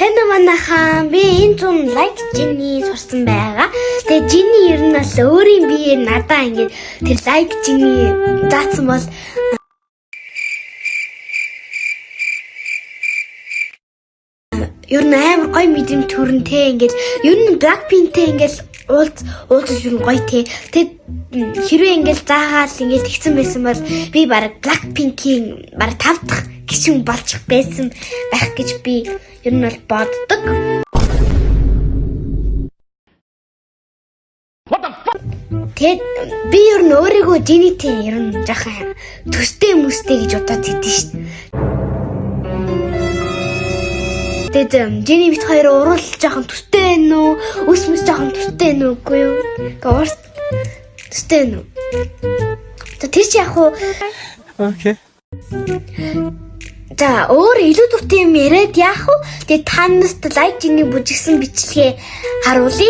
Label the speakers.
Speaker 1: Сайн манайхаа би энэ зүүн лайк Жинни сурсан байгаа. Тэгээ Жинни ер нь бол өөрийн биеэр надаа ингээд тэр лайк Жинни заасан бол ер нь амар гоё мэдрэмж төрөнтэй ингээд ер нь Blackpink-тэй ингээд уулзаж ер нь гоё те. Тэгээд хэрвээ ингээд заагаал ингээд тэгсэн байсан бол би баг Blackpink-ийн баг 5 дахь гишүүн болчих байсан байх гэж би ер нь бол боддог. Тэгэд би ер нь өөрийгөө Жиннитэй ер нь жаахан төстэй мөстэй гэж бодоод идэв шин. Тэгэд Жинни бит хоёр уруул жаахан төстэй байна уу? Үс мэс жаахан төстэй байна уу үгүй юу? Гоор төстэй байна уу? Тэр чи яг уу
Speaker 2: Окей.
Speaker 1: За өөр илүү дуртай юм яриад яах вэ? Тэгээ та наст лайк Жинни бүжигсэн бичлэгээ харуулъя.